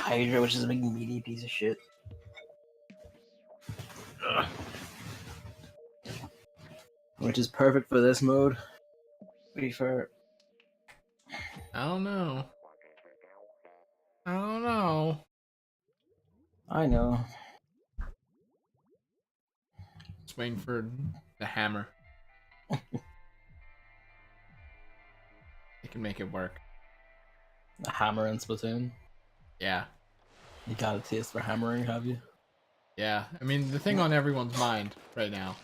Hydra, which is a big meaty piece of shit. Ugh. Which is perfect for this mode. To be fair. I don't know. I don't know. I know. Just waiting for the hammer. They can make it work. A hammer in Splatoon. Yeah. You got a taste for hammering, have you? Yeah. I mean, the thing on everyone's mind right now.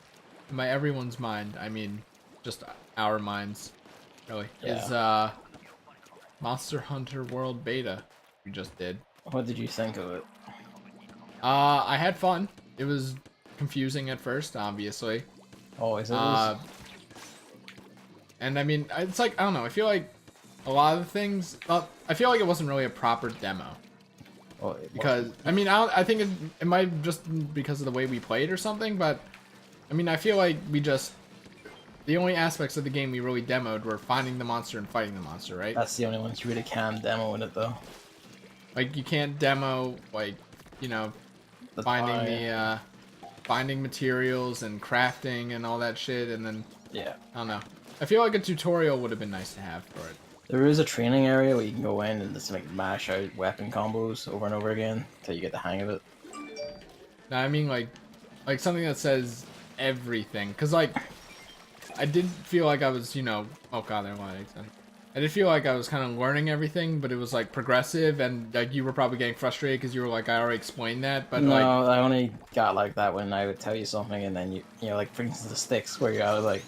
And by everyone's mind, I mean just our minds, really. Yeah. Is Monster Hunter World Beta we just did. What did you think of it? I had fun. It was confusing at first, obviously. Always is. And I mean, it's like, I don't know, I feel like a lot of the things, I feel like it wasn't really a proper demo. Well, Because, I mean, I think it might just because of the way we played or something, but, I mean, I feel like the only aspects of the game we really demoed were finding the monster and fighting the monster, right? That's the only ones you really can demo in it, though. Like, you can't demo, like, you know, finding materials and crafting and all that shit, and then, yeah. I don't know. I feel like a tutorial would have been nice to have for it. There is a training area where you can go in and just like mash out weapon combos over and over again until you get the hang of it. No, I mean like something that says everything, cause like I did feel like I was, you know, oh god, there was I did feel like I was kind of learning everything, but it was like progressive, and like you were probably getting frustrated because you were like, I already explained that, but no, like I only got like that when I would tell you something and then you know, like for instance the sticks where you're like,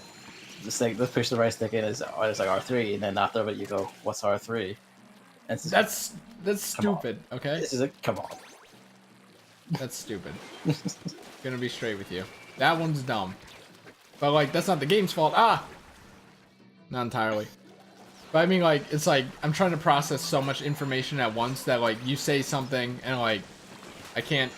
the stick, let's push the right stick in is like R3, and then after it you go, what's R3? And that's stupid. Okay, this is a come on. That's stupid. Gonna be straight with you. That one's dumb. But like that's not the game's fault. Not entirely. But I mean, like, it's like, I'm trying to process so much information at once that, like, you say something, and, like, I can't,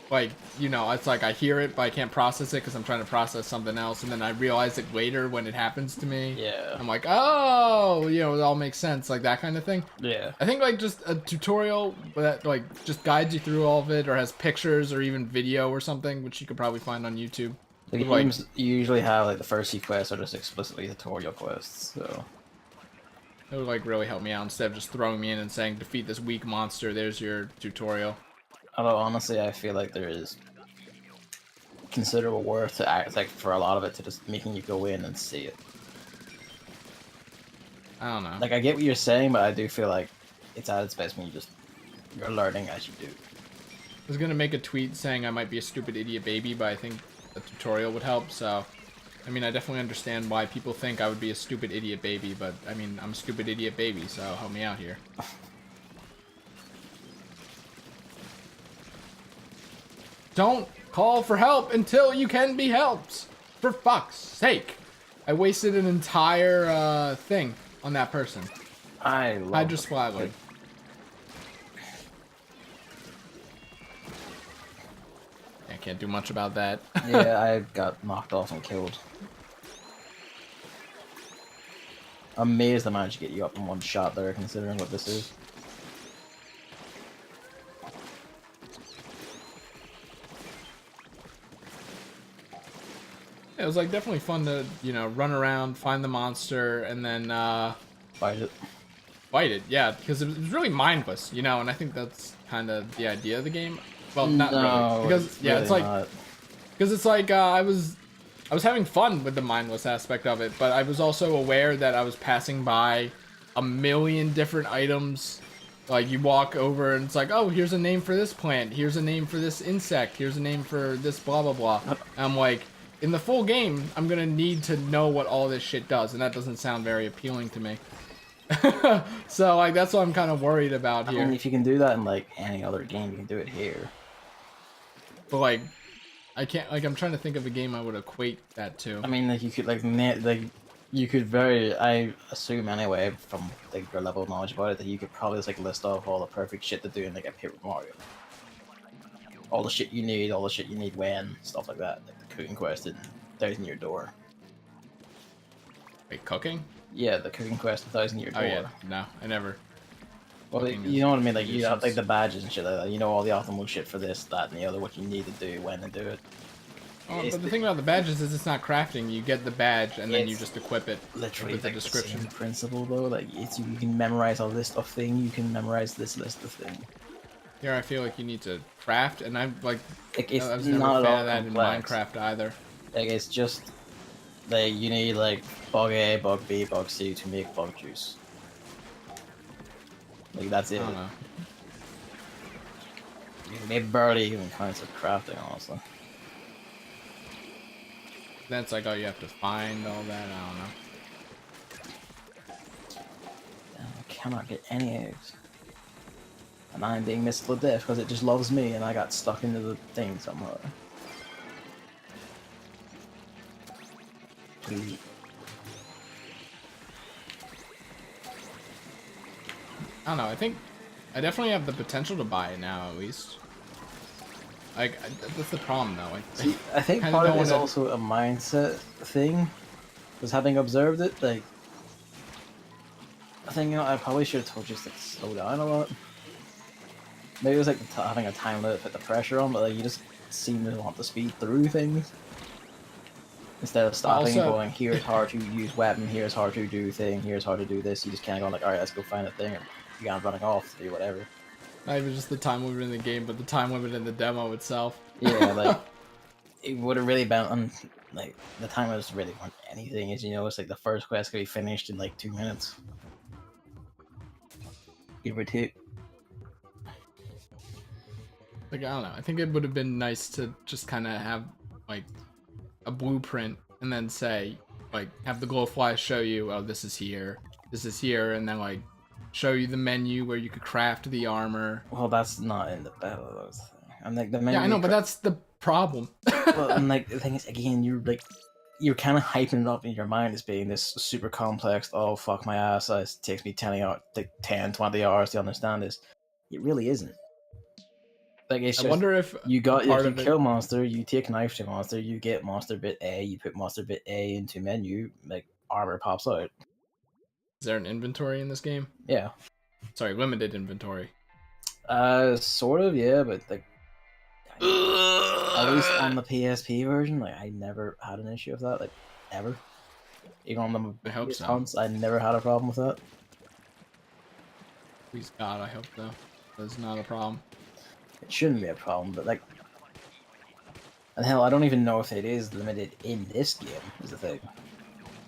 like, you know, it's like I hear it, but I can't process it because I'm trying to process something else, and then I realize it later when it happens to me. Yeah. I'm like, oh, you know, it all makes sense, like, that kind of thing. Yeah. I think, like, just a tutorial that, like, just guides you through all of it, or has pictures, or even video or something, which you could probably find on YouTube. The games usually have, like, the first few quests are just explicitly tutorial quests, so... It would like really help me out instead of just throwing me in and saying defeat this weak monster. There's your tutorial. Although honestly, I feel like there is considerable worth to act like for a lot of it to just making you go in and see it. I don't know. Like I get what you're saying, but I do feel like it's at its best when you're learning as you do. I was gonna make a tweet saying I might be a stupid idiot baby, but I think a tutorial would help. So. I mean, I definitely understand why people think I would be a stupid idiot baby, but, I mean, I'm a stupid idiot baby, so help me out here. Don't call for help until you can be helped! For fuck's sake! I wasted an entire, thing on that person. I love Hydra Splatling. I can't do much about that. Yeah, I got knocked off and killed. I'm amazed I managed to get you up in one shot there, considering what this is. It was like definitely fun to, you know, run around, find the monster, and then Fight it. Fight it, yeah, because it was really mindless, you know, and I think that's kind of the idea of the game. Well, not really, because yeah, it's like because it's like I was having fun with the mindless aspect of it, but I was also aware that I was passing by a million different items. Like, you walk over and it's like, oh, here's a name for this plant, here's a name for this insect, here's a name for this blah, blah, blah. And I'm like, in the full game, I'm gonna need to know what all this shit does, and that doesn't sound very appealing to me. So, like, that's what I'm kind of worried about here. I mean, if you can do that in, like, any other game, you can do it here. But, like, I can't, like, I'm trying to think of a game I would equate that to. I mean, like, you could, like, you could I assume anyway, from, like, your level of knowledge about it, that you could probably just, like, list off all the perfect shit to do in, like, a Paper Mario. All the shit you need when, stuff like that. Like, the cooking quest in Thousand Year Door. Wait, cooking? Yeah, the cooking quest in Thousand Year Door. Oh, yeah. No, I never. Well, you know what I mean? Like, you have like the badges and shit like that. You know all the optimal shit for this, that, and the other, what you need to do, when to do it. Oh, but the thing about the badges is it's not crafting. You get the badge and then you just equip it literally with the description. The same principle though. Like, it's you can memorize a list of thing. You can memorize this list of thing. Here, I feel like you need to craft, and I'm like it's I was never a fan of that in Minecraft either. Like, it's just like you need like bug A, bug B, bug C to make bug juice. Like, that's it. I don't know. They barely even counts of crafting, honestly. Then it's like, oh, you have to find all that. I don't know. I cannot get any eggs. And I'm being missed to death because it just loves me and I got stuck into the thing somehow. Please. I don't know. I think I definitely have the potential to buy it now, at least. Like, that's the problem, though. See, I think part of it is also a mindset thing. Because having observed it, like, I think, you know, I probably should have told you to like, slow down a lot. Maybe it was like having a time limit, put the pressure on, but like you just seem to want to speed through things instead of stopping and going, here's how to use weapon, here's how to do thing, here's how to do this. You just kind of go like, all right, let's go find a thing, or you got running off to do whatever. Not even just the time limit in the game, but the time limit in the demo itself. Yeah, like it would have really been on like the time I was really want anything is, you know, it's like the first quest could be finished in like 2 minutes, give or take. Like, I don't know. I think it would have been nice to just kind of have, like, a blueprint and then say, like, have the glowfly show you, oh, this is here, and then, like, show you the menu where you could craft the armor. Well, that's not in the battle of those things. I'm like, the menu. Yeah, I know, but that's the problem. Well, and, like, the thing is, again, you're kind of hyping it up in your mind as being this super complex, oh, fuck my ass, it takes me 10, 20 hours to understand this. It really isn't. Like, it's just, I wonder if you kill monster, you take knife to monster, you get monster bit A, you put monster bit A into menu, like armor pops out. Is there an inventory in this game? Yeah. Sorry, limited inventory. Sort of, yeah, but like at least on the PSP version, like I never had an issue with that, like ever. Even on the hunts, I never had a problem with that. Please God, I hope so. That's not a problem. It shouldn't be a problem, but like, and hell, I don't even know if it is limited in this game, is the thing.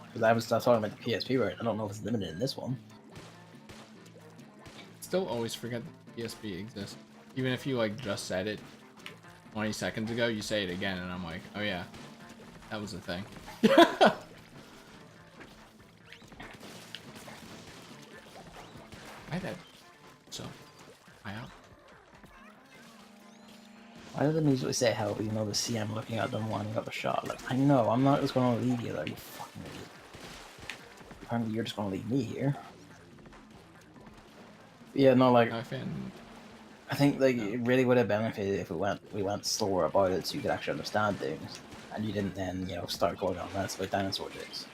Because I was talking about the PSP version, I don't know if it's limited in this one. Still always forget that PSP exists. Even if you like just said it 20 seconds ago, you say it again and I'm like, oh yeah, that was a thing. Why that so high up? Why does it usually say help even though the CM looking at them winding up a shot? Like, I know, I'm not just gonna leave you there, you fucking idiot. Apparently you're just gonna leave me here. Yeah, no, like, I think like it really would have benefited if we went slower about it so you could actually understand things. And you didn't then, you know, start going on rants about dinosaur dicks.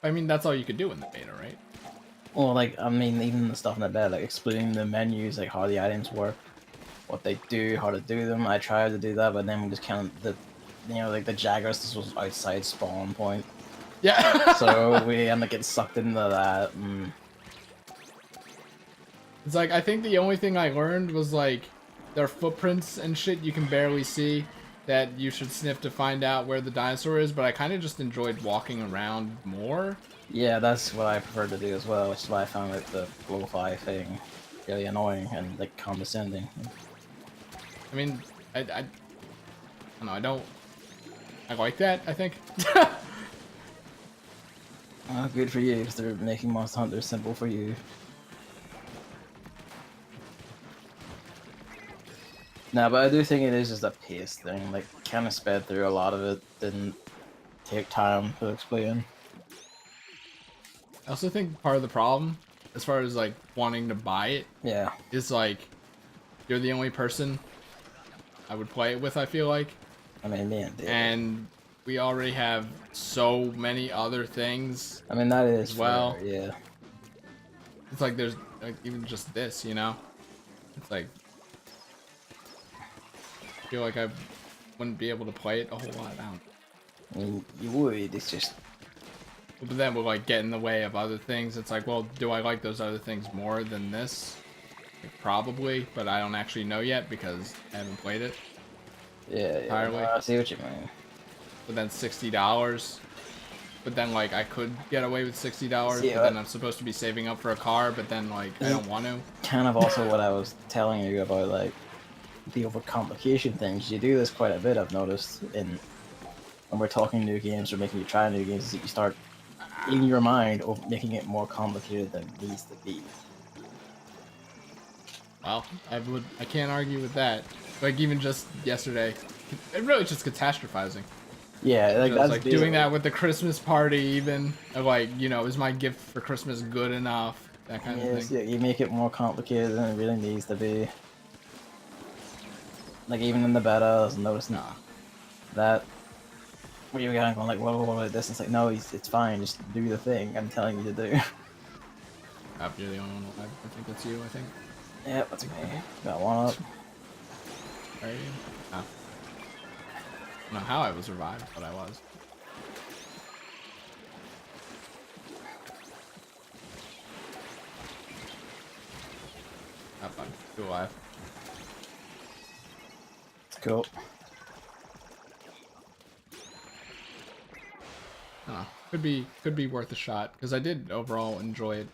I mean, that's all you could do in the beta, right? Well, like, I mean, even the stuff in the beta, like explaining the menus, like how the items work, what they do, how to do them. I tried to do that, but then we just kind of, you know, like the Jaggers, this was outside spawn point. Yeah. So we end up getting sucked into that. It's like, I think the only thing I learned was like, their footprints and shit you can barely see that you should sniff to find out where the dinosaur is, but I kind of just enjoyed walking around more. Yeah, that's what I prefer to do as well, which is why I found like the glowfly thing really annoying and like condescending. I mean, I don't know, I like that, I think. Good for you, because they're making Monster Hunter simple for you. No, but I do think it is just a pace thing, like, kind of sped through a lot of it, didn't take time to explain. I also think part of the problem, as far as like wanting to buy it, yeah, is like, you're the only person I would play it with, I feel like. I mean, man, and we already have so many other things. I mean, that is as well. Yeah. It's like there's like even just this, you know? It's like I feel like I wouldn't be able to play it a whole lot. I don't. I mean, you would. It's just. But then we'll like get in the way of other things. It's like, well, do I like those other things more than this? Like, probably, but I don't actually know yet because I haven't played it. Yeah, entirely. I see what you mean. But then $60. But then like I could get away with $60, but then I'm supposed to be saving up for a car, but then like I don't want to. Kind of also what I was telling you about like the overcomplication things. You do this quite a bit, I've noticed, when we're talking new games or making you try new games, you start in your mind of making it more complicated than it needs to be. Well, I can't argue with that. Like even just yesterday, it really just catastrophizing. Yeah, like that's like doing that with the Christmas party, even like, you know, is my gift for Christmas good enough? That kind of thing. Yeah, you make it more complicated than it really needs to be. Like even in the beta, I was noticing that where you were kind of going like, whoa, like this. It's like, no, it's fine. Just do the thing I'm telling you to do. You're the only one alive. I think that's you. I think. Yeah, that's me. Got one up. Are you? Oh. I don't know how I was revived, but I was. Have fun. Still alive. Cool. I don't know. Could be worth a shot because I did overall enjoy it.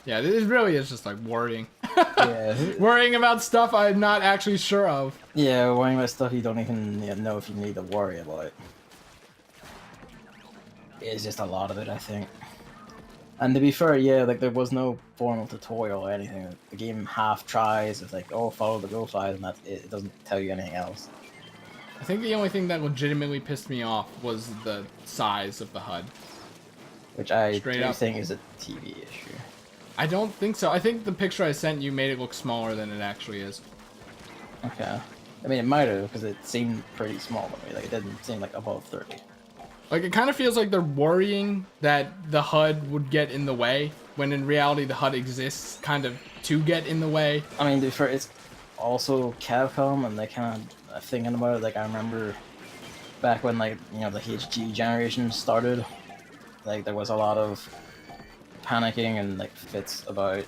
Yeah, it really is just like worrying. Yeah. Worrying about stuff I'm not actually sure of. Yeah, worrying about stuff you don't even know if you need to worry about. It's just a lot of it, I think. And to be fair, yeah, like there was no formal tutorial or anything. The game half tries. It's like, oh, follow the go flies, and that's it. It doesn't tell you anything else. I think the only thing that legitimately pissed me off was the size of the HUD. Which I do think is a TV issue. I don't think so. I think the picture I sent you made it look smaller than it actually is. Okay. I mean, it might have, because it seemed pretty small to me. Like, it didn't seem like above 30. Like, it kind of feels like they're worrying that the HUD would get in the way, when in reality the HUD exists kind of to get in the way. I mean, to be fair, it's also Capcom, and they kind of thinking about it. Like, I remember back when, like, you know, the HG generation started, like, there was a lot of panicking and, like, fits about...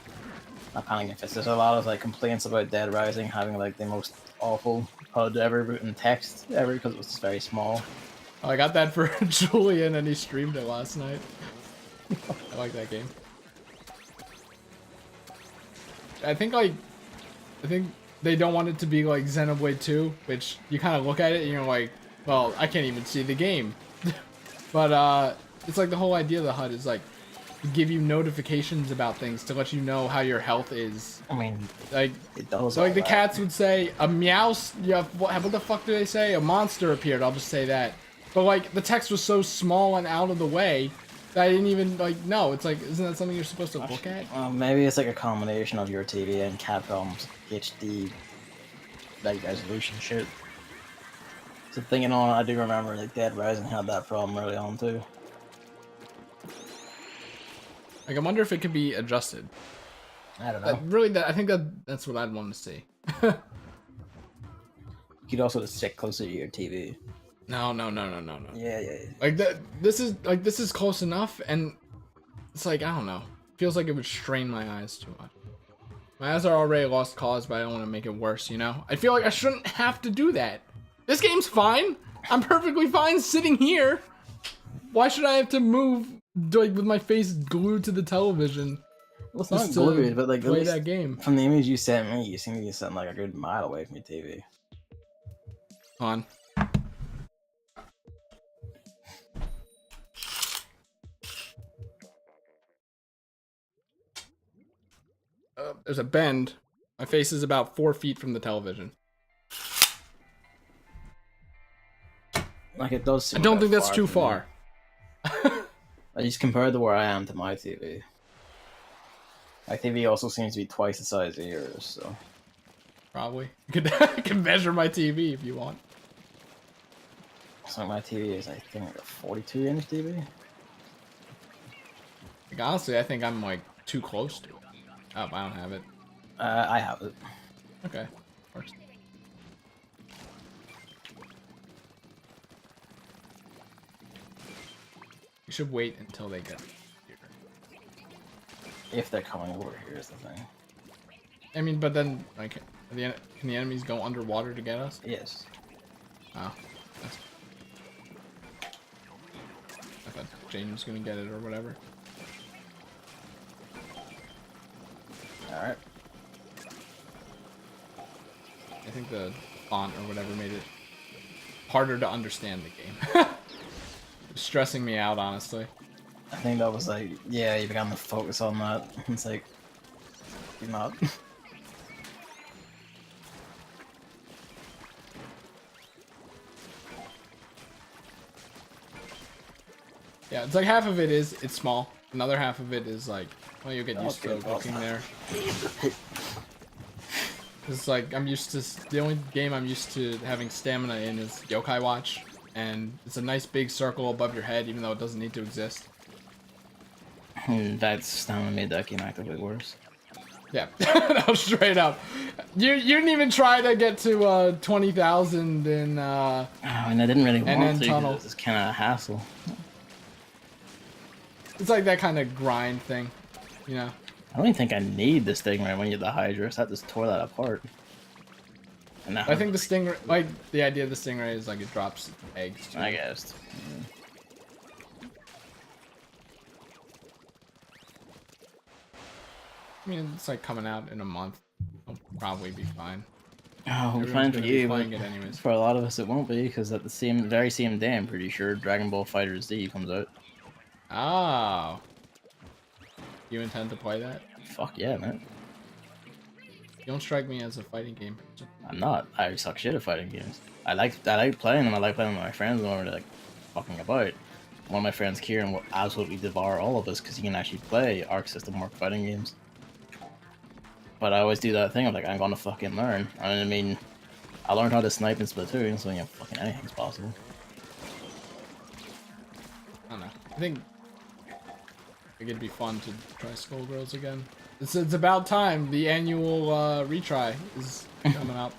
Not panicking fits, there's a lot of, like, complaints about Dead Rising having, like, the most awful HUD ever written text ever, because it was just very small. Oh, I got that for Julian, and he streamed it last night. I like that game. I think they don't want it to be like Xenoblade 2, which you kind of look at it and you're like, well, I can't even see the game. But it's like the whole idea of the HUD is like to give you notifications about things to let you know how your health is. I mean, like it does. So like the cats would say a meows. Yeah, what the fuck do they say? A monster appeared. I'll just say that. But like the text was so small and out of the way that I didn't even like know. It's like, isn't that something you're supposed to look at? Maybe it's like a combination of your TV and Capcom's HD like resolution shit. So thinking on, I do remember like Dead Rising had that problem early on too. Like I wonder if it could be adjusted. I don't know. Really, I think that's what I'd want to see. You could also just stick closer to your TV. No. Yeah. Like this is close enough, and it's like, I don't know. Feels like it would strain my eyes too much. My eyes are already lost cause, but I don't want to make it worse, you know? I feel like I shouldn't have to do that. This game's fine. I'm perfectly fine sitting here. Why should I have to move like with my face glued to the television? Well, it's not glued, but like play that game. From the image you sent me, you seem to be sitting like a good mile away from your TV. On. There's a bend. My face is about 4 feet from the television. Like it does seem I don't think that's too far. I just compared to where I am to my TV. My TV also seems to be twice the size of yours, so... Probably. You can measure my TV if you want. So my TV is, I think, like a 42-inch TV? Like, honestly, I think I'm, like, too close to it. Oh, I don't have it. I have it. Okay, of course. You should wait until they get here. If they're coming over here is the thing. I mean, but then, like, can the enemies go underwater to get us? Yes. Oh. I thought James was gonna get it or whatever. Alright. I think the font or whatever made it harder to understand the game. Stressing me out, honestly. I think that was like, yeah, you began to focus on that. It's like, you're not. Yeah, it's like half of it is, it's small. Another half of it is like, well, you'll get used to looking there. It's like, I'm used to, the only game I'm used to having stamina in is Yokai Watch. And it's a nice big circle above your head, even though it doesn't need to exist. That stamina made that game actively worse. Yeah, no, straight up. You didn't even try to get to 20,000 in and I didn't really want to tunnel. because it's kind of a hassle. It's like that kind of grind thing, you know? I don't even think I need this thing right when you get the Hydra, so I just tore that apart. And now I think the stingray, like, the idea of the stingray is like it drops eggs too. I guess. I mean, it's like coming out in a month. It'll probably be fine. Oh, we'll Everyone's fine for gonna be you, playing but it anyways. for a lot of us it won't be, because at the very same day, I'm pretty sure Dragon Ball Fighter Z comes out. Oh. You intend to play that? Fuck yeah, man. You don't strike me as a fighting game. I'm not. I suck shit at fighting games. I like playing them. I like playing with my friends when we're like fucking about. One of my friends, Kieran, will absolutely devour all of us because he can actually play Arc System Work fighting games. But I always do that thing of like, I'm gonna fucking learn. I mean, I learned how to snipe in Splatoon, so you know, fucking anything's possible. I don't know. I think it'd be fun to try Skullgirls again. It's about time. The annual retry is coming up.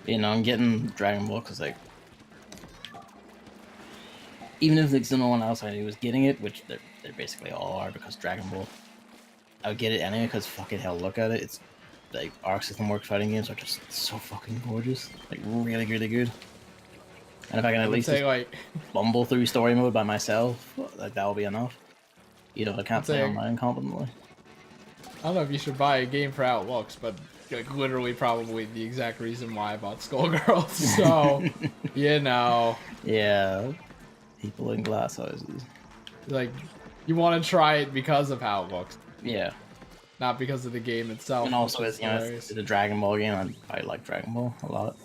You know, I'm getting Dragon Ball because like, even if like no one else I knew was getting it, which they're basically all are because Dragon Ball, I would get it anyway because fucking hell, look at it. It's like Arc System Works fighting games are just so fucking gorgeous, like really really good. And if I can at least say, like, bumble through story mode by myself, like that'll be enough. You know, I can't play online competently. I don't know if you should buy a game for how it looks, but like literally probably the exact reason why I bought Skullgirls. So, you know. Yeah, people in glass houses. Like, you want to try it because of how it looks. Yeah. Not because of the game itself. And also, it's, you know, it's a Dragon Ball game. I like Dragon Ball a lot.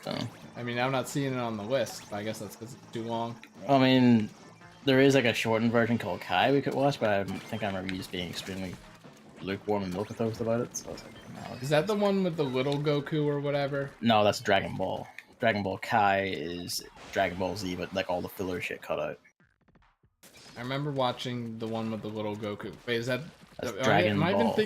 So. I mean, I'm not seeing it on the list, but I guess that's because it's too long. I mean, there is like a shortened version called Kai we could watch, but I think I remember you just being extremely lukewarm and milquetoast about it. So I was like, no. Is that the one with the little Goku or whatever? No, that's Dragon Ball. Dragon Ball Kai is Dragon Ball Z, but like all the filler shit cut out. I remember watching the one with the little Goku. Wait, is that Dragon Ball?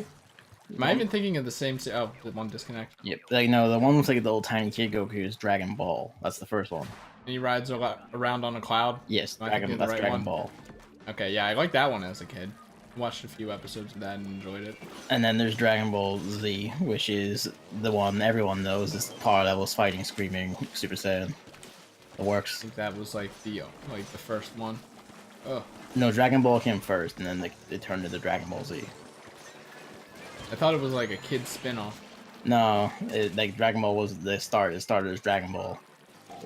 Am I even thinking of the same? Oh, the one disconnect. Yep. Like no, the one with like the old tiny kid Goku is Dragon Ball. That's the first one. And he rides around on a cloud. Yes, that's right Dragon Ball. Okay, yeah, I liked that one as a kid. Watched a few episodes of that and enjoyed it. And then there's Dragon Ball Z, which is the one everyone knows is power levels, fighting, screaming, Super Saiyan. It works. I think that was like the first one. Oh. No, Dragon Ball came first, and then they turned into Dragon Ball Z. I thought it was like a kid's spin-off. No, like Dragon Ball was the start. It started as Dragon Ball,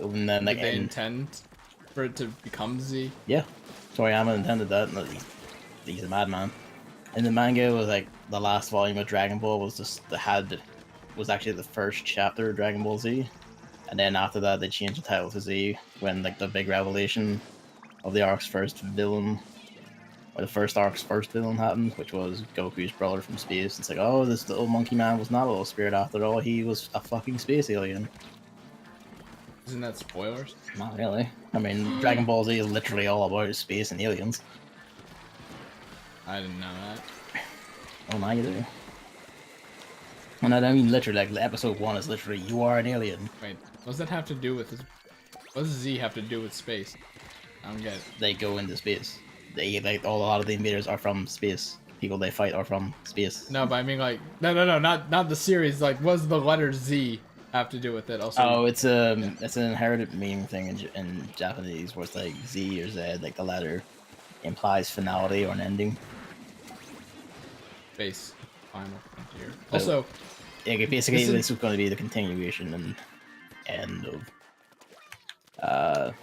and then like did they intend for it to become Z? Yeah, Toriyama intended that. No, he's a madman. And the manga was like the last volume of Dragon Ball was was actually the first chapter of Dragon Ball Z, and then after that they changed the title to Z when like the big revelation of the arc's first villain. Or the first arc's first villain happened, which was Goku's brother from space. It's like, oh, this little monkey man was not a little spirit after all. He was a fucking space alien. Isn't that spoilers? Not really. I mean, Dragon Ball Z is literally all about space and aliens. I didn't know that. Oh, my, you do. And I mean literally, like, episode 1 is literally, you are an alien. Wait, what does that have to do with this? What does Z have to do with space? I don't get it. They go into space. They, like, a lot of the invaders are from space. People they fight are from space. No, but I mean, like, no, not the series. Like, what does the letter Z have to do with it? Also, Oh, it's an inherited meaning thing in Japanese, where it's like Z or Z, like the letter implies finality or an ending. space, final frontier. Also, yeah, basically, this is going to be the continuation and end of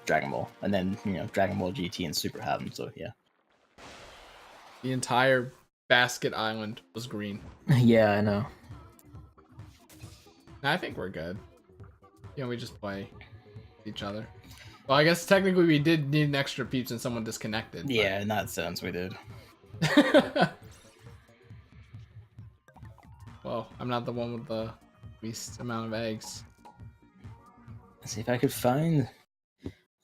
Dragon Ball, and then Dragon Ball GT and Super happened. So yeah, the entire Basket Island was green. yeah, I know. I think we're good. We just play each other. Well, I guess technically we did need an extra peeps and someone disconnected. Yeah, in that sense we did. Well, I'm not the one with the least amount of eggs. Let's see if I could find.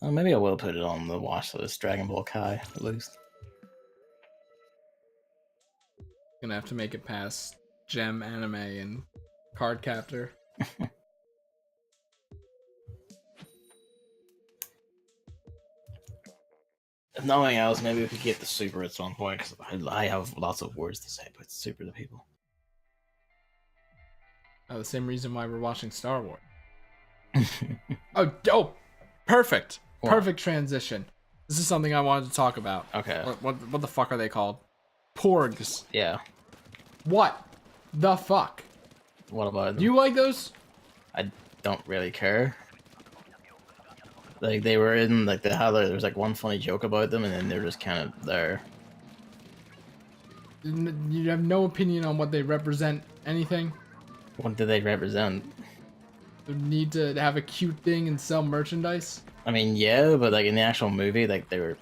Oh, maybe I will put it on the watch list. Dragon Ball Kai, at least. Gonna have to make it past Gem Anime and Card Captor. If nothing else, maybe we could get the Super at some point, because I have lots of words to say about Super to people. The same reason why we're watching Star Wars. Oh, perfect. What? Perfect transition. This is something I wanted to talk about. Okay. What the fuck are they called? Porgs. Yeah. What the fuck? What about them? Do you like those? I don't really care. Like, they were in, like, there was, like, one funny joke about them, and then they're just kind of there. You have no opinion on what they represent, anything? What do they represent? The need to have a cute thing and sell merchandise? I mean, yeah, but, like, in the actual movie, like, they were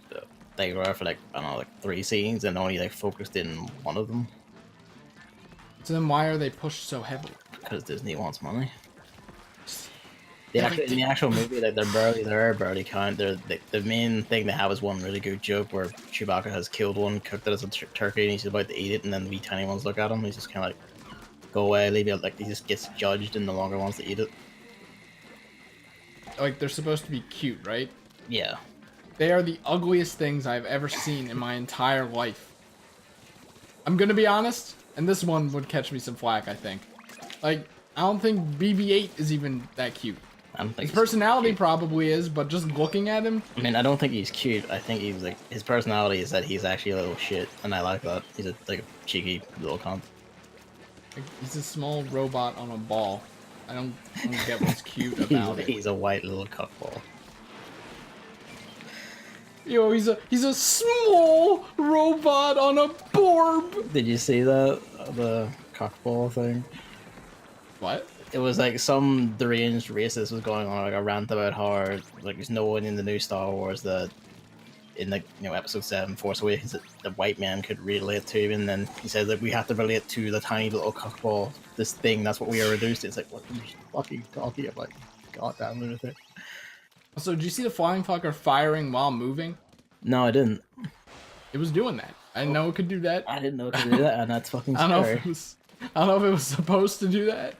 for, like, I don't know, like, 3 scenes, and only, like, focused in one of them. So then why are they pushed so heavily? Because Disney wants money. In the actual movie, like, they're barely count. The main thing they have is one really good joke where Chewbacca has killed one, cooked it as a turkey, and he's about to eat it, and then the wee tiny ones look at him. He's just kind of like, go away, leave it. Like, he just gets judged and no longer wants to eat it. Like, they're supposed to be cute, right? Yeah. They are the ugliest things I've ever seen in my entire life. I'm gonna be honest, and this one would catch me some flack, I think. Like, I don't think BB-8 is even that cute. I don't think his personality probably is, but just looking at him... I mean, I don't think he's cute. I think he's, like, his personality is that he's actually a little shit, and I like that. He's like a cheeky little cunt. Like, he's a small robot on a ball. I don't get what's cute about it. He's a white little cuckball. Yo, he's a small robot on a borb. Did you see that? The cockball thing? What? It was like some deranged racist was going on like a rant about how like there's no one in the new Star Wars that in like episode 7 Force Awakens that the white man could relate to, and then he says like we have to relate to the tiny little cockball, this thing, that's what we are reduced to. It's like, what are you fucking talking about? Goddamn lunatic. So did you see the flying fucker firing while moving? No, I didn't. It was doing that. I didn't know it could do that. I didn't know it could do that, and that's fucking scary. I don't know if it was supposed to do that.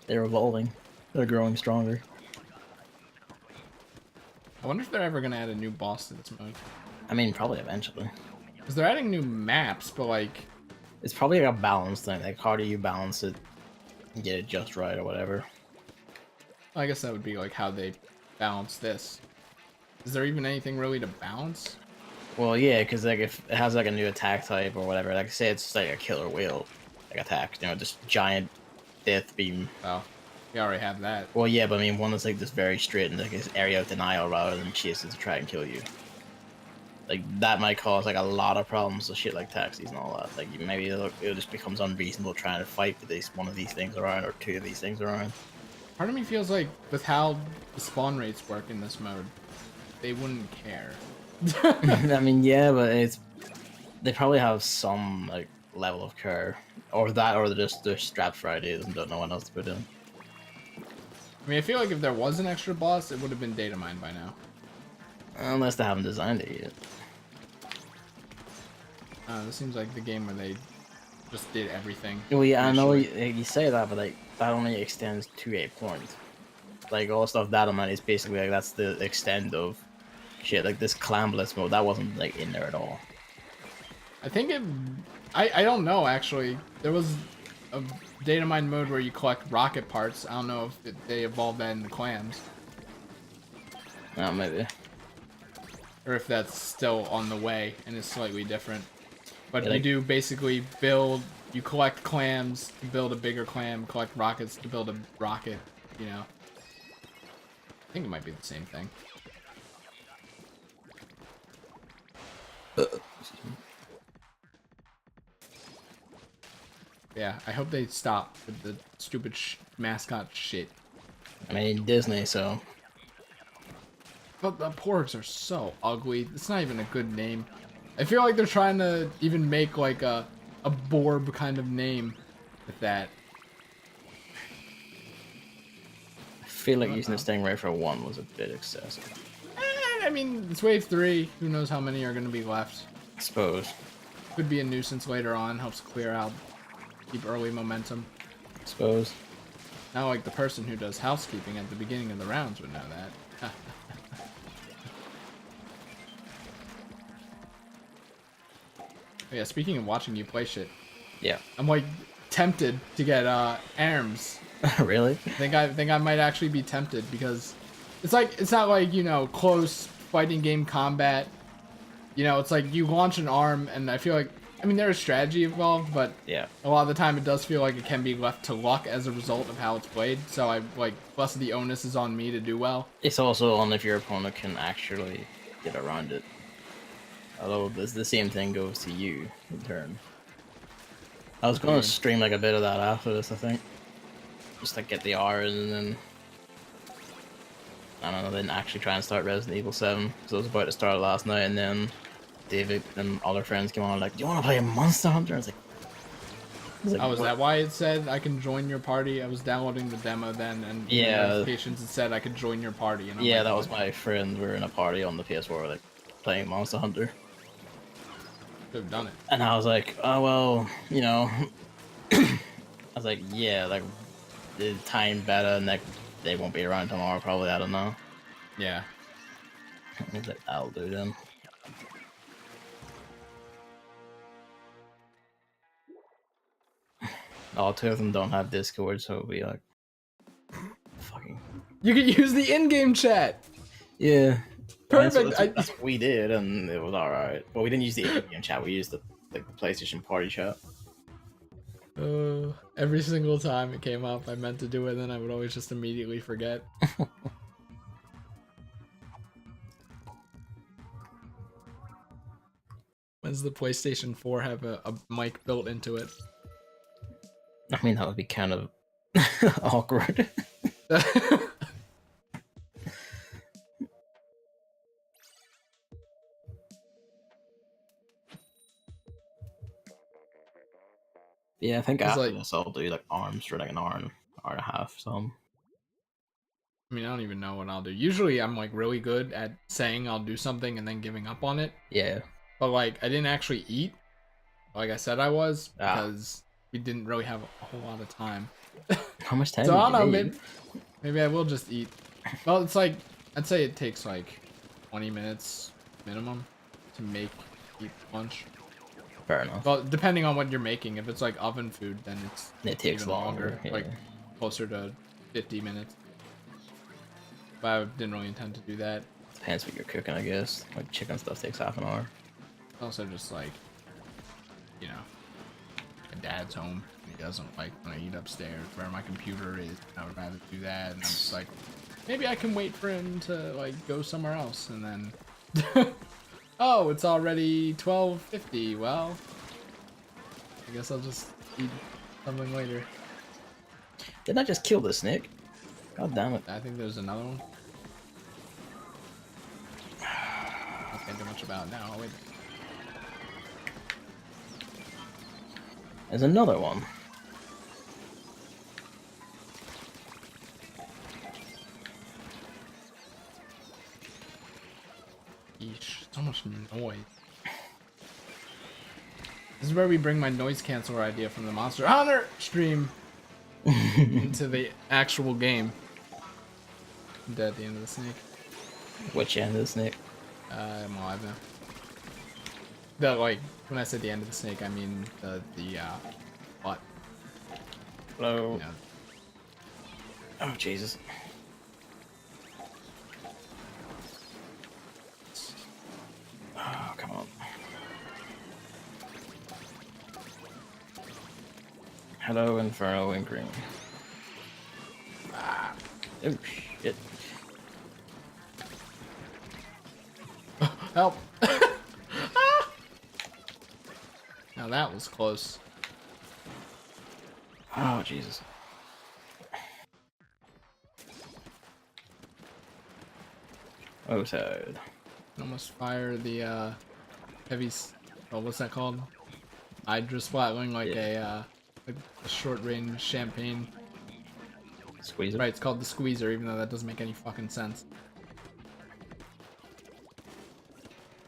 They're evolving. They're growing stronger. I wonder if they're ever gonna add a new boss to this mode. I mean, probably eventually. Because they're adding new maps, but like... It's probably like a balance thing. Like, how do you balance it and get it just right or whatever? I guess that would be like how they balance this. Is there even anything really to balance? Well, yeah, because like if it has like a new attack type or whatever, like say it's like a killer whale like attack, just giant death beam. Oh, we already have that. Well, yeah, but I mean one that's like just very straight and like this area of denial rather than chases to try and kill you. Like that might cause like a lot of problems with shit like taxis and all that. Like maybe it just becomes unreasonable trying to fight with one of these things around or 2 of these things around. Part of me feels like with how the spawn rates work in this mode, they wouldn't care. I mean, yeah, but they probably have some like level of care, or they're strapped for ideas and don't know what else to put in. I mean, I feel like if there was an extra boss, it would have been data mined by now. Unless they haven't designed it yet. This seems like the game where they just did everything. Well, yeah, I know you say that, but like that only extends to a point. Like all stuff data mine is basically like that's the extent of shit. Like this clambless mode, that wasn't like in there at all. I think it. I don't know actually. There was a data mine mode where you collect rocket parts. I don't know if they evolved that in the clams. Oh, maybe. Or if that's still on the way and is slightly different. But Yeah, you like, do basically build. You collect clams to build a bigger clam. Collect rockets to build a rocket. You know. I think it might be the same thing. Yeah, I hope they stop with the stupid mascot shit. I mean Disney, so. But the porgs are so ugly. It's not even a good name. I feel like they're trying to even make like a Borb kind of name with that. I feel like using the Stingray for 1 was a bit excessive. I mean, it's wave 3. Who knows how many are going to be left? I suppose. Could be a nuisance later on. Helps clear out, keep early momentum. I suppose. Not like the person who does housekeeping at the beginning of the rounds would know that. Yeah, speaking of watching you play shit. Yeah. I'm like tempted to get arms. Really? I think I might actually be tempted because it's not like, you know, close fighting game combat. You know, it's like you launch an arm and I feel like, I mean, there is strategy involved, but yeah, a lot of the time it does feel like it can be left to luck as a result of how it's played. So I like less of the onus is on me to do well. It's also on if your opponent can actually get around it. Although the same thing goes to you in turn. I was going to stream like a bit of that after this, I think. Just like get the R in and then... I don't know, then actually try and start Resident Evil 7. So I was about to start last night and then David and all their friends came on like, do you want to play a Monster Hunter? I was like... Oh, is that why it said I can join your party? I was downloading the demo then and yeah, notifications it said I could join your party. And yeah, like, that was my friend. We were in a party on the PS4 like playing Monster Hunter. Could have done it. And I was like, oh well, you know, I was like, yeah, like the time better, and like they won't be around tomorrow probably. I don't know. Yeah. I was like, I'll do then. All 2 of them don't have Discord, so it'll be like, fucking. You could use the in-game chat. Yeah. Perfect. That's what we did, and it was alright. But we didn't use the in-game chat. We used the PlayStation party chat. Every single time it came up, I meant to do it, and then I would always just immediately forget. When's the PlayStation 4 have a mic built into it? I mean, that would be kind of awkward. Yeah, I think after this I'll do like arms for like an hour and a half. So, I mean, I don't even know what I'll do. Usually, I'm like really good at saying I'll do something and then giving up on it. Yeah. But like, I didn't actually eat, like I said I was, because we didn't really have a whole lot of time. How much time? So I don't know. Maybe I will just eat. Well, it's like I'd say it takes like 20 minutes minimum to eat lunch. Fair enough. Well, depending on what you're making. If it's like oven food, then it takes longer. Yeah. Like closer to 50 minutes. But I didn't really intend to do that. Depends what you're cooking, I guess. Like chicken stuff takes half an hour. Also, just like, you know, my dad's home. He doesn't like when I eat upstairs where my computer is. I would rather do that, and I'm just like, maybe I can wait for him to like go somewhere else, and then. Oh, it's already 12:50. Well, I guess I'll just eat something later. Didn't I just kill this snake? God damn it. I think there's another one. I can't do much about it now. Wait. There's another one. So much noise. This is where we bring my noise canceller idea from the Monster Hunter stream into the actual game. I'm dead at the end of the snake. Which end of the snake? I'm alive now. The, like, when I say the end of the snake, I mean the butt. Hello. Yeah. Oh, Jesus. Oh, come on. Hello, Inferno and Green. Ah. Oh, shit. Help! Ah! Now that was close. Oh, Jesus. Oh, sad. Almost fire the heavy. Oh, what's that called? Hydra splatling like a short range champagne. Squeeze it. Right, it's called the squeezer, even though that doesn't make any fucking sense.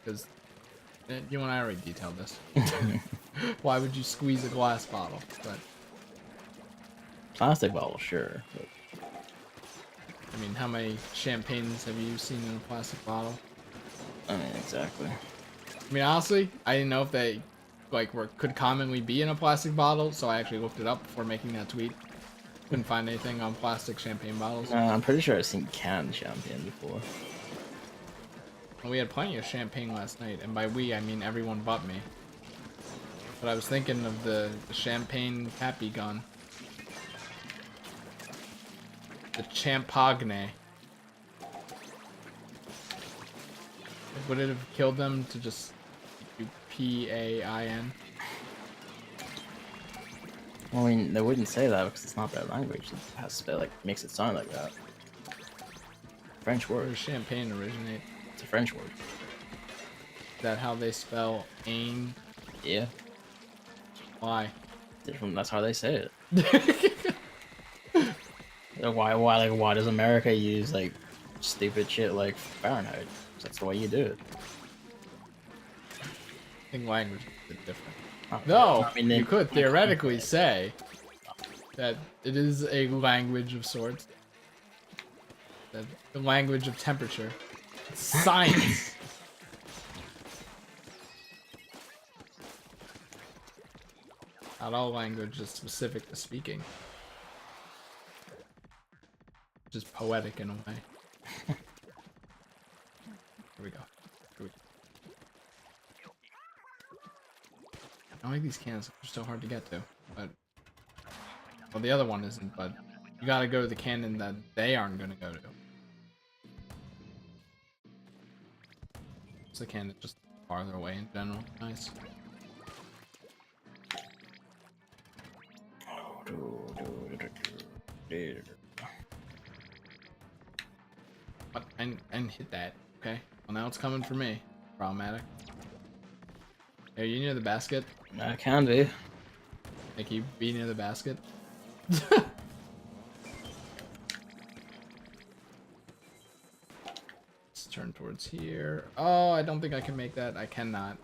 Because you and I already detailed this. Why would you squeeze a glass bottle? But Plastic bottle, sure. But... I mean, how many champagnes have you seen in a plastic bottle? I mean, exactly. I mean, honestly, I didn't know if they could commonly be in a plastic bottle, so I actually looked it up before making that tweet. Couldn't find anything on plastic champagne bottles. I'm pretty sure I've seen canned champagne before. Well, we had plenty of champagne last night, and by we, I mean everyone but me. But I was thinking of the champagne happy gun. The Champagne. Would it have killed them to just do P-A-I-N? Well, I mean, they wouldn't say that because it's not their language. It has to be, like, makes it sound like that. French Where word. does champagne originate? It's a French word. Is that how they spell ain? Yeah. Why? That's how they say it. Why does America use, like, stupid shit like Fahrenheit? That's the way you do it. I think language is a bit different. Oh, No, I mean, you could theoretically say that it is a language of sorts. The language of temperature. It's science. Not all language is specific to speaking. Just poetic in a way. Here we go. Here we go. I don't like these cannons. They're so hard to get to. But well, the other one isn't. But you gotta go to the cannon that they aren't gonna go to. It's the cannon just farther away in general. Nice. What? I didn't hit that. Okay. Well, now it's coming for me. Problematic. Are you near the basket? I can be. Like, you be near the basket? Let's turn towards here. Oh, I don't think I can make that. I cannot.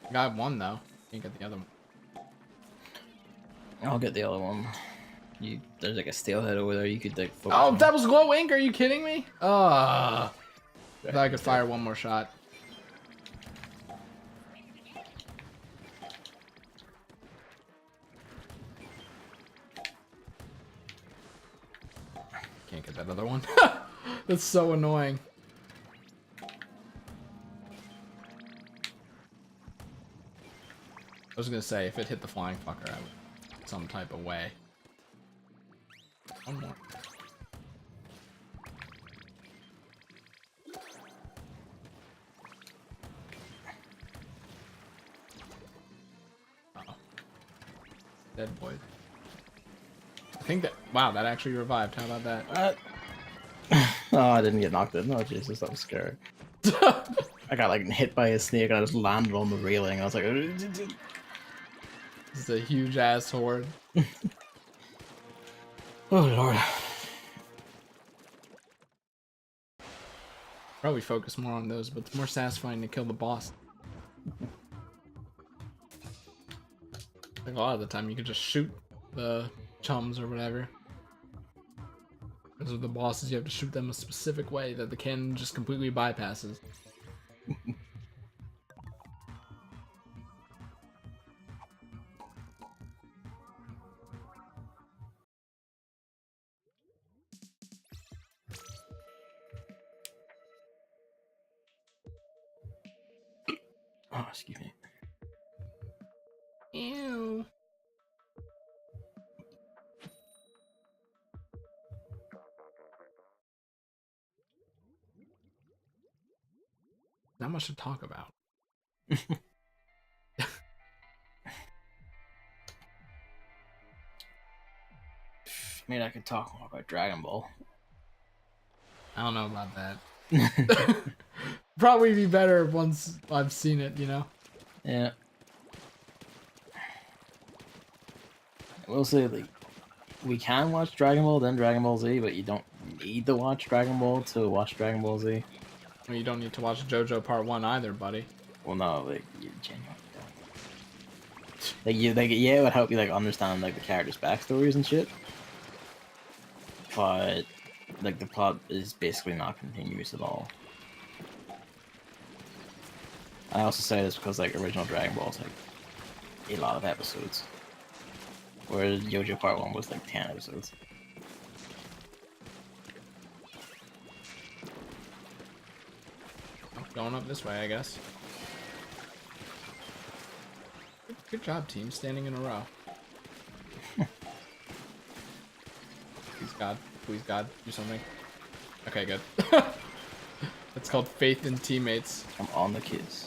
I got one, though. Can't get the other one. I'll get the other one. There's like a steelhead over there. You could like. Oh, that was low ink. Are you kidding me? I thought I could fire one more shot. Can't get that other one. That's so annoying. I was gonna say, if it hit the flying fucker, I would some type of way. One more. Uh-oh. Dead boy. I think that. Wow, that actually revived. How about that? Oh, I didn't get knocked in. Oh, Jesus, that was scary. I got like hit by a snake and I just landed on the railing. I was like, This is a huge ass horde. oh lord. Probably focus more on those, but it's more satisfying to kill the boss. Like a lot of the time, you can just shoot the chums or whatever. Because with the bosses, you have to shoot them a specific way that the cannon just completely bypasses. Oh, excuse me. Ew. Not much to talk about. I mean, I could talk more about Dragon Ball. I don't know about that. Probably be better once I've seen it, you know? Yeah. I will say, like, we can watch Dragon Ball, then Dragon Ball Z, but you don't need to watch Dragon Ball to watch Dragon Ball Z. Well, you don't need to watch JoJo Part 1 either, buddy. Well, no, like, you genuinely don't. Like, yeah, it would help you, like, understand, like, the characters' backstories and shit. But, like, the plot is basically not continuous at all. I also say this because, like, original Dragon Ball is, like, a lot of episodes. Whereas JoJo Part 1 was, like, 10 episodes. Going up this way, I guess. Good job, team, standing in a row. Please God, do something. Okay, good. It's called faith in teammates. I'm on the kiss.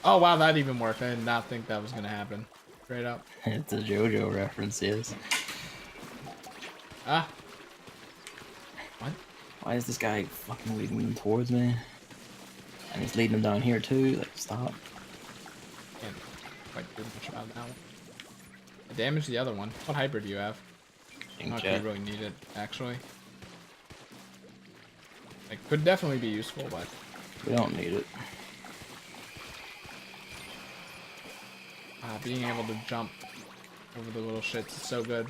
Oh wow, that even worked. I did not think that was gonna happen. Straight up. It's a JoJo reference, yes. Ah. What? Why is this guy fucking leading them towards me? And he's leading them down here too, like, stop. Can't quite do much about that one. I damaged the other one. What hyper do you have? Not that you really need it, actually. It could definitely be useful, but... We don't need it. Being able to jump over the little shits is so good.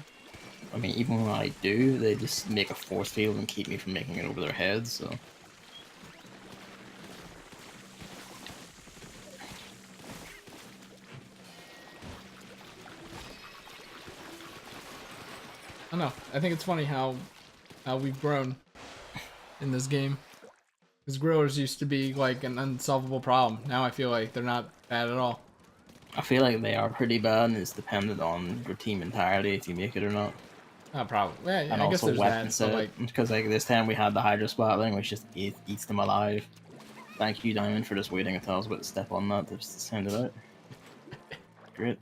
I mean, even when I do, they just make a force field and keep me from making it over their heads, so... I don't know. I think it's funny how we've grown in this game. Because growers used to be like an unsolvable problem. Now I feel like they're not bad at all. I feel like they are pretty bad, and it's dependent on your team entirely if you make it or not. Probably. Yeah, And I guess also there's weapon that. set, Like, because like this time we had the Hydra Splatling, which just eats them alive. Thank you, Diamond, for just waiting until I was about to step on that to just send it out. Great.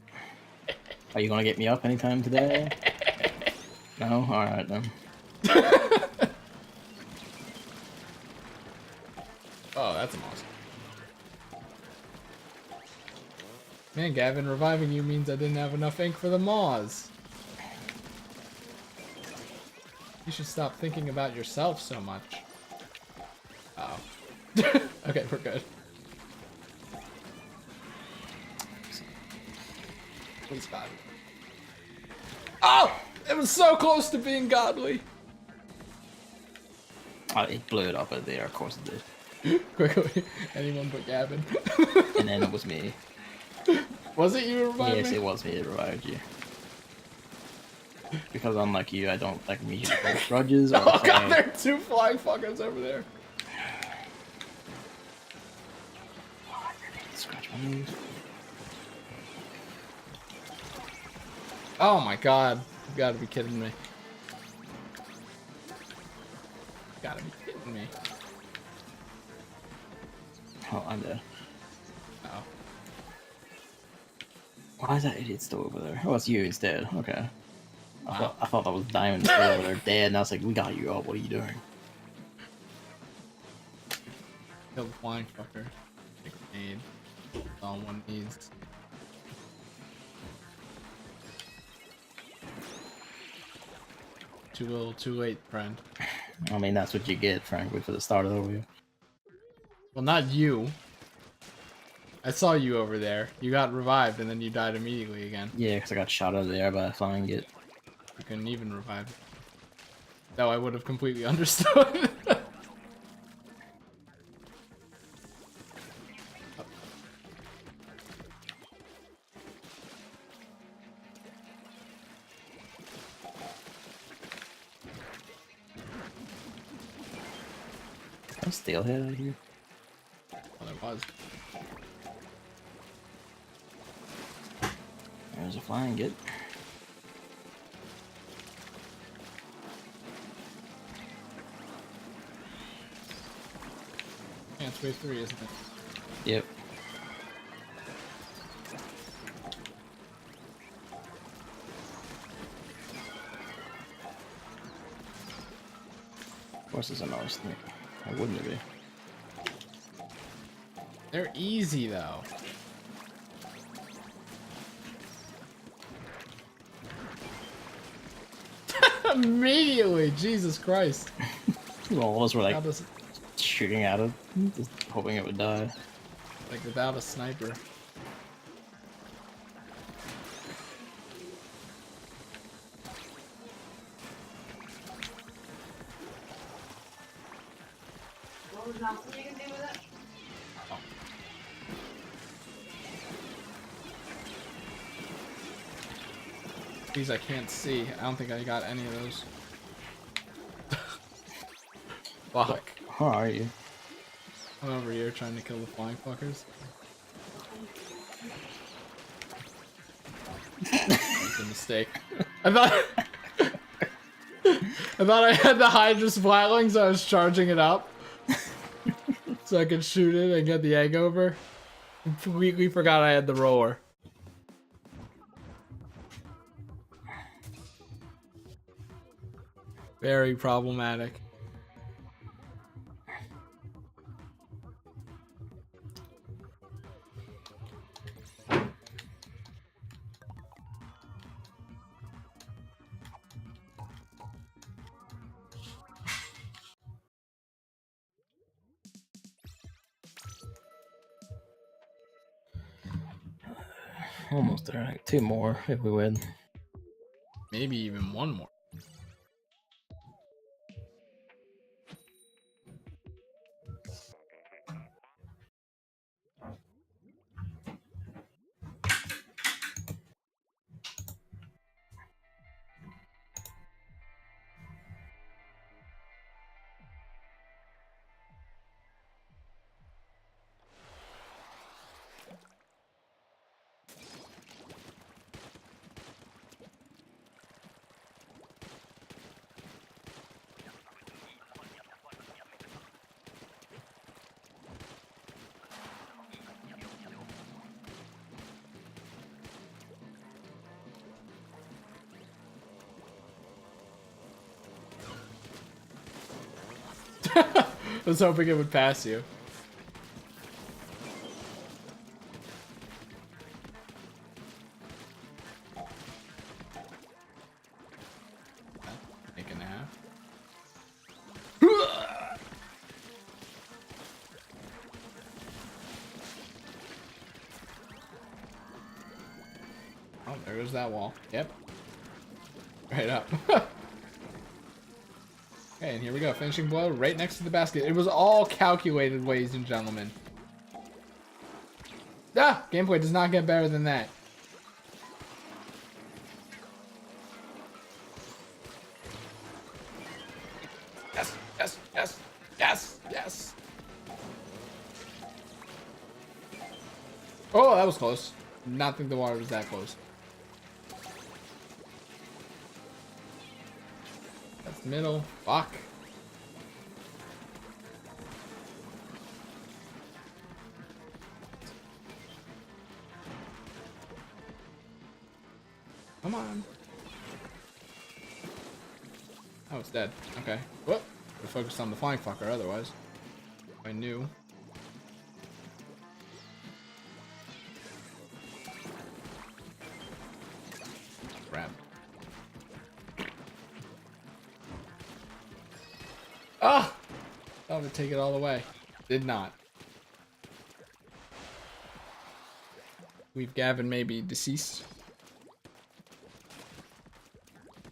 Are you gonna get me up anytime today? No? Alright then. oh, that's awesome. Man, Gavin, reviving you means I didn't have enough ink for the Maws. You should stop thinking about yourself so much. Oh. Okay, we're good. Please, God. Oh! It was so close to being godly! It blew it up out there, of course it did. Quickly, anyone but Gavin. And then it was me. Was it you revived Yes, me? it was me that revived you. Because unlike you, I don't like immediately hold grudges or Oh say, god, there are two flying fuckers over there. Scratch my nose. Oh my god. You gotta be kidding me. You gotta be kidding me. Oh, I'm dead. Uh-oh. Why is that idiot still over there? Oh, it's you instead. Okay. Wow. I thought that was Diamond still over there dead, and I was like, we got you up. What are you doing? Kill the flying fucker. Take a nade. That's all one needs. Too little, too late, friend. I mean, that's what you get, frankly, for the start of the wheel. Well, not you. I saw you over there. You got revived and then you died immediately again. Yeah, because I got shot out of the air by a flying git. You couldn't even revive. Though I would have completely understood. Can I steelhead out of here? Well, there was. There's a flying git. Yeah, it's wave 3, isn't it? Yep. Of course, there's another snake. Why wouldn't it be? They're easy though. Immediately, Jesus Christ. All of us were like Without shooting at it, just hoping it would die. like without a sniper. What was nothing you can do with it? Oh. These I can't see. I don't think I got any of those. Fuck. Where are you? I'm over here trying to kill the flying fuckers. That's a mistake. I thought I had the Hydra splatling, so I was charging it up. So I could shoot it and get the egg over. Completely forgot I had the roller. Very problematic. Almost there. Like 2 more if we win. Maybe even 1 more. I was hoping it would pass you. Take a nap. Oh, there goes that wall. Yep. Right up. Okay, and here we go. Finishing blow right next to the basket. It was all calculated, ladies and gentlemen. Ah! Gameplay does not get better than that. Yes, yes, yes, yes, yes. Oh, that was close. Did not think the water was that close. That's middle. Fuck. Come on. Oh, it's dead. Okay. Whoop. We're focused on the flying fucker otherwise. I knew. Crap. Oh! I would take it all away. Did not. We've Gavin maybe deceased.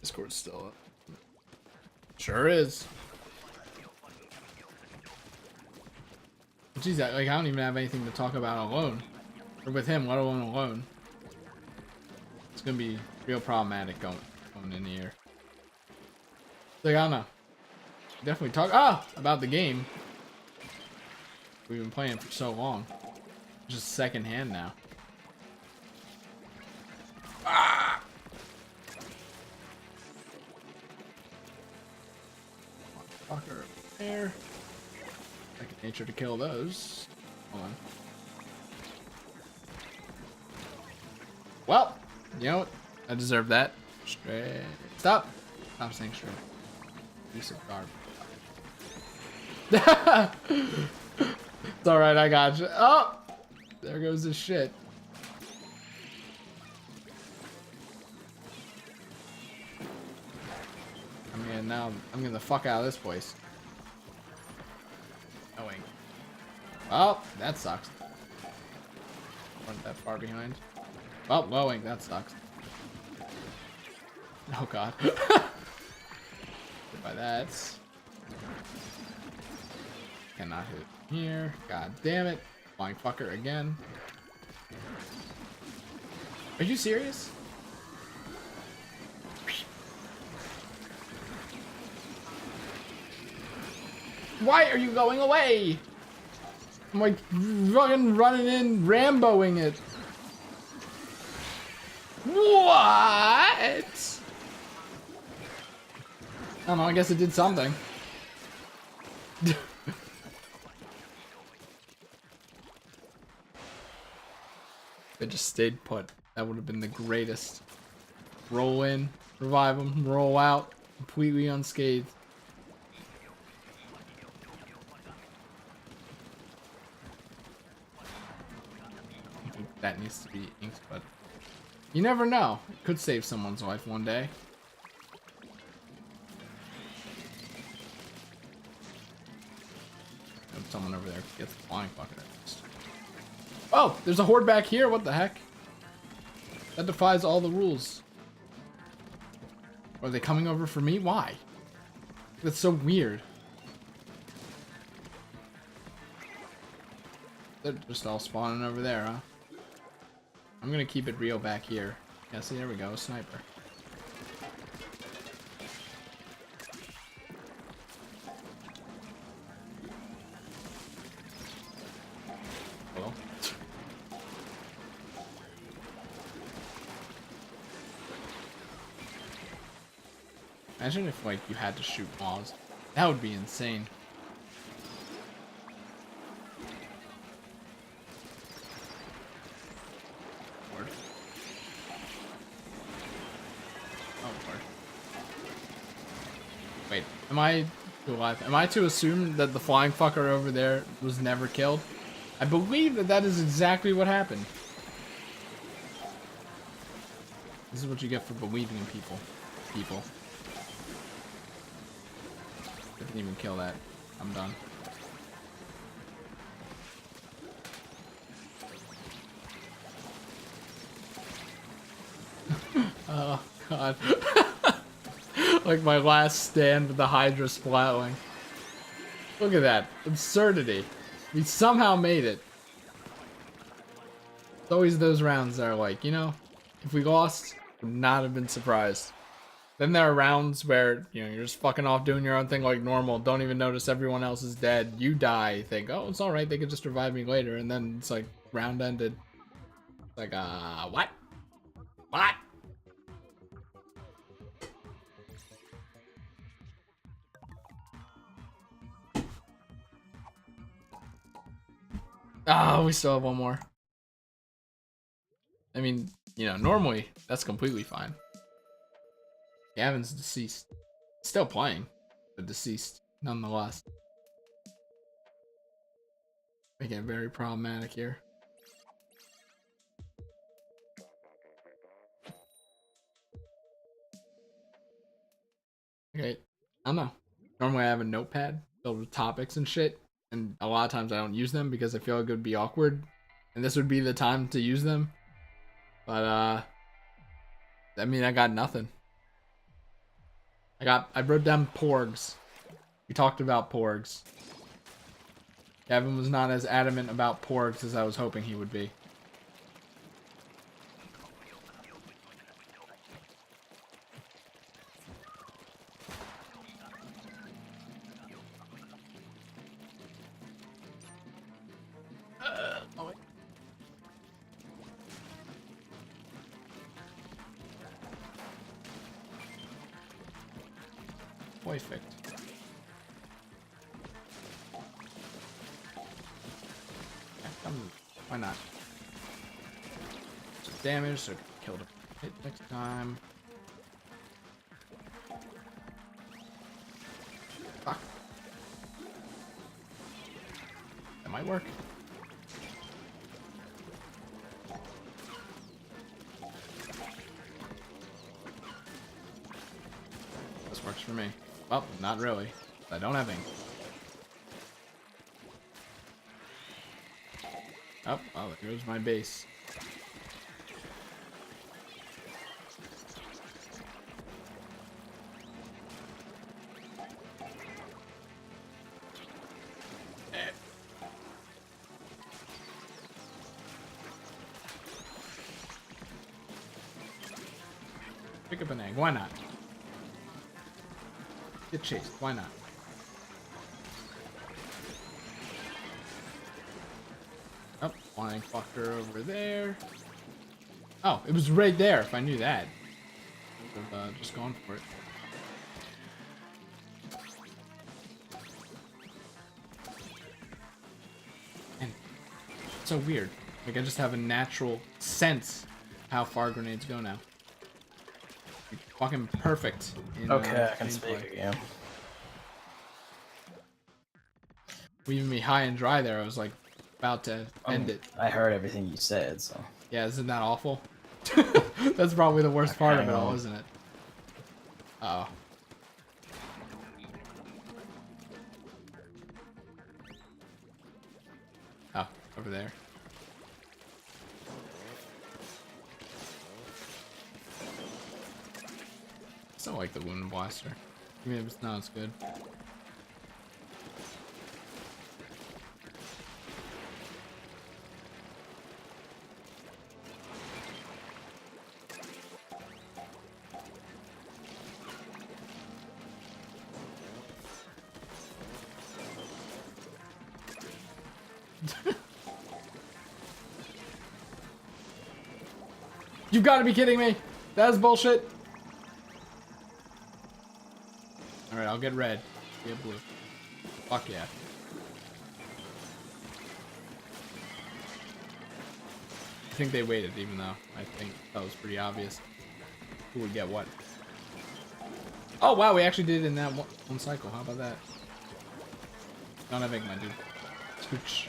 Discord's still up. Sure is. Jeez, like I don't even have anything to talk about alone. Or with him, let alone. It's gonna be real problematic going in here. Like, I don't know. Definitely talk about the game. We've been playing for so long. Just secondhand now. Ah! Fucker there. Second nature to kill those. Hold on. Well, you know what? I deserve that. Straight. Stop. Stop saying straight. Piece of garbage. It's alright, I got you. Oh! There goes the shit. I mean, now I'm getting the fuck out of this place. Oh, wait. Oh, that sucks. Weren't that far behind. Well, blowing, that sucks. Oh god. By that. Cannot hit here. God damn it. Flying fucker again. Are you serious? Why are you going away? I'm like running in, Ramboing it. What? I don't know, I guess it did something. It just stayed put. That would have been the greatest. Roll in, revive them, roll out, completely unscathed. I think that needs to be inked, but you never know. It could save someone's life one day. Hope someone over there gets the flying bucket at least. Oh, there's a horde back here. What the heck? That defies all the rules. Are they coming over for me? Why? That's so weird. They're just all spawning over there, huh? I'm gonna keep it real back here. Yeah, see, there we go, sniper. Hello? Imagine if, like, you had to shoot walls. That would be insane. Lord. Oh, Lord. Wait, am I alive? Am I to assume that the flying fucker over there was never killed? I believe that that is exactly what happened. This is what you get for believing in people. I didn't even kill that. I'm done. Oh, God. Like my last stand with the Hydra splatling. Look at that. Absurdity. We somehow made it. It's always those rounds that are like, you know, if we lost, would not have been surprised. Then there are rounds where, you know, you're just fucking off doing your own thing like normal, don't even notice everyone else is dead, you die, think, oh, it's alright, they could just revive me later, and then it's like, round ended. It's like, what? What? Oh, we still have one more. I mean, you know, normally, that's completely fine. Gavin's deceased. Still playing, but deceased nonetheless. Making it very problematic here. Okay, I don't know. normally I have a notepad filled with topics and shit, and a lot of times I don't use them because I feel like it would be awkward, and this would be the time to use them. But I mean, I got nothing. I wrote down porgs. We talked about porgs. Gavin was not as adamant about porgs as I was hoping he would be. Oh wait. Perfect. Why not? Some damage, so kill the hit next time. Fuck. That might work. This works for me. Well, not really. I don't have ink. Oh, well, there goes my base. Pick up an egg. Why not? Get chased. Why not? Oh, flying fucker over there. Oh, it was right there. If I knew that, I would have just gone for it. And it's so weird. Like, I just have a natural sense how far grenades go now. Fucking perfect. Okay, I can speak again. Leaving me high and dry there. I was like about to end it. I heard everything you said, so. Yeah, isn't that awful? That's probably the worst part of it all, isn't it? Uh oh. Oh, over there. I don't like the wound blaster. I mean, it's not as good. You've got to be kidding me! That is bullshit! Alright, I'll get red. Get blue. Fuck yeah. I think they waited, even though I think that was pretty obvious who would get what. Oh wow, we actually did it in that one cycle. How about that? Don't have ink, my dude. Scooch.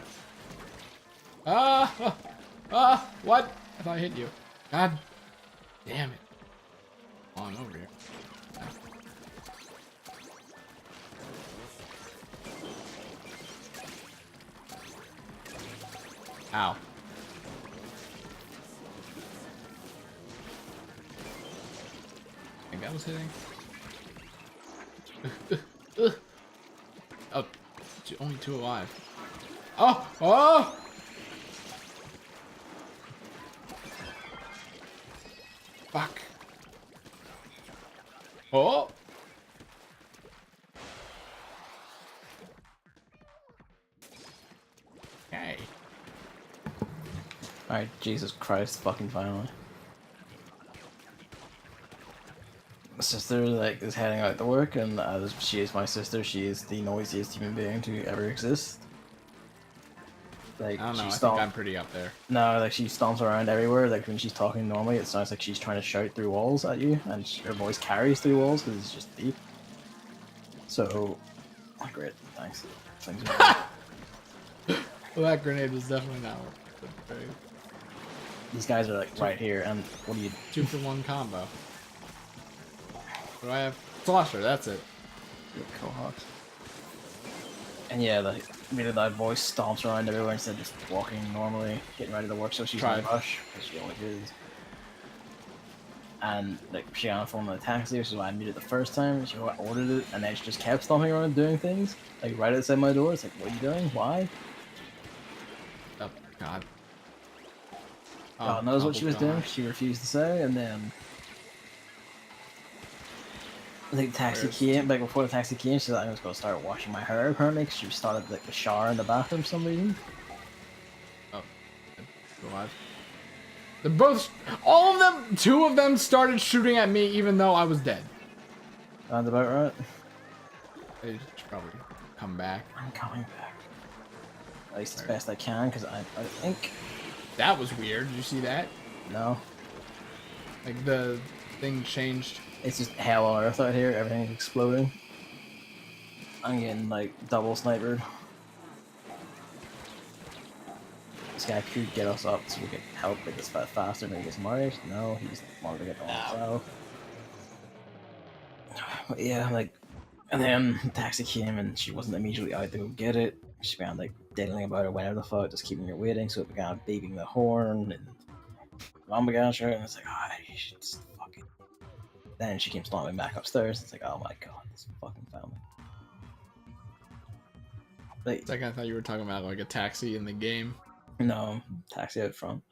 What? I thought I hit you. God damn it. On over here. Ow. I think that was hitting. Oh, only 2 alive. Oh! Oh! Fuck. Oh! Okay. Alright, Jesus Christ, fucking finally. My sister, like, is heading out to work, and as she is my sister, she is the noisiest human being to ever exist. Like, I don't know, I think I'm pretty up there. No, like, she stomps around everywhere. Like, when she's talking normally, it sounds like she's trying to shout through walls at you, and her voice carries through walls because it's just deep. So, oh, great, thanks. Thanks. Well, that grenade was definitely not working. These guys are, like, right here, and what do you... 2-for-1 combo. What do I have? Slosher, that's it. Cohort. And yeah, like really loud voice stomps around everywhere instead of just walking normally, getting ready to work. So she's in a rush because she always is. And like she got on the phone with a taxi, which is why I muted the first time. She ordered it, and then she just kept stomping around doing things, like right outside my door. It's like, what are you doing? Why? Oh God. God knows what she was doing. She refused to say, and then I think the taxi came. Like before the taxi came, she said I was going to start washing my hair. Apparently, because she started like the shower in the bathroom for some reason. Oh, God. They're both, all of them, 2 of them started shooting at me even though I was dead. Sounds about right. They should probably come back. I'm coming back. At least as best I can, because I think... That was weird. Did you see that? No. Like the thing changed. It's just hell on earth out here. Everything's exploding. I'm getting like double snipered. This guy could get us up so we could help get this faster and he gets married. No, he's wanted to get on himself. But yeah, like, and then the taxi came and she wasn't immediately out to go get it. She began like diddling about it, whatever the fuck, just keeping her waiting. So it began beeping the horn and mom began shouting. And it's like, ah, you should just fucking. Then she came stomping back upstairs. It's like, oh my god, this fucking family. Like, it's like I thought you were talking about like a taxi in the game. No, taxi out front.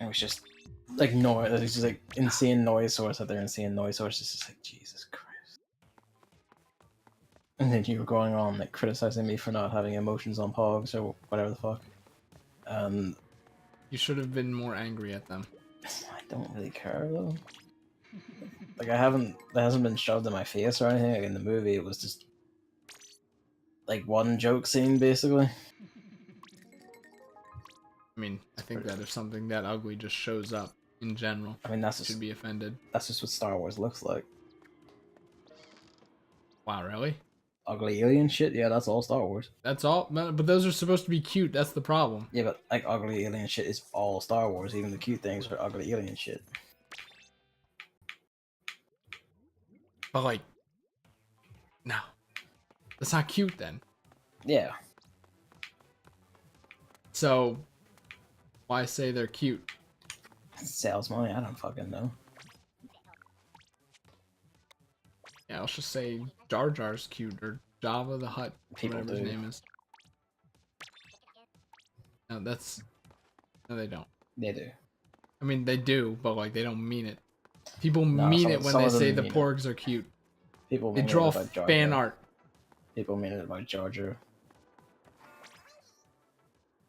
It was just like noise. It was just like insane noise source out there. Insane noise source. It's just like Jesus Christ. And then you were going on like criticizing me for not having emotions on Pogs or whatever the fuck. You should have been more angry at them. I don't really care though. Like that hasn't been shoved in my face or anything. Like in the movie, it was just like one joke scene basically. I mean, I think that if something that ugly just shows up in general, I mean, that's just, should be offended. That's just what Star Wars looks like. Wow, really? Ugly alien shit? Yeah, that's all Star Wars. That's all? But those are supposed to be cute. That's the problem. Yeah, but like ugly alien shit is all Star Wars. Even the cute things are ugly alien shit. But like, no. That's not cute then. Yeah. So, why say they're cute? Sales money? I don't fucking know. Yeah, let's just say Jar Jar's cute, or Java the Hutt, whatever his name is. No, that's... No, they don't. They do. I mean, they do, but like, they don't mean it. People mean it when they say the porgs are cute. People they draw fan art. People mean it about Jar Jar.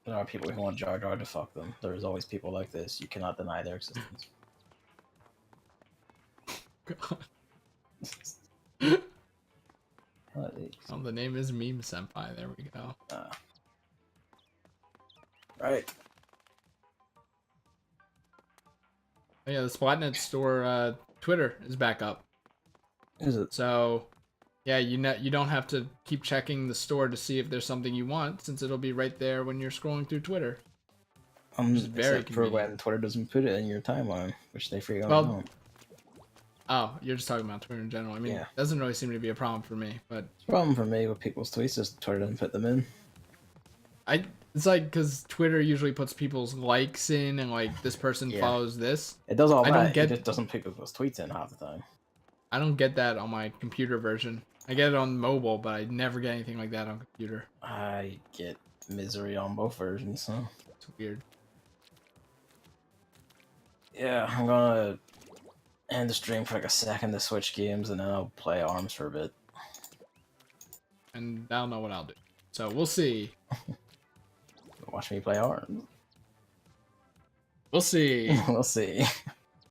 There are people who want Jar Jar to fuck them. There's always people like this. You cannot deny their existence. God. Oh, the name is Meme Senpai. There we go. Right. Oh, yeah, the Splatnet store Twitter is back up. Is it? So, yeah, you don't have to keep checking the store to see if there's something you want, since it'll be right there when you're scrolling through Twitter. Which is very for when Twitter doesn't put it in your timeline, which they freak out about. Oh, you're just talking about Twitter in general. I mean, it doesn't really seem to be a problem for me, but it's a problem for me with people's tweets is Twitter doesn't put them in. It's like because Twitter usually puts people's likes in, and like this person follows this. It does all that. It just doesn't put people's tweets in half the time. I don't get that on my computer version. I get it on mobile, but I never get anything like that on computer. I get misery on both versions, so it's weird. Yeah, I'm gonna end the stream for like a second to switch games, and then I'll play ARMS for a bit. And I don't know what I'll do. So we'll see. Watch me play ARMS. We'll see. We'll see.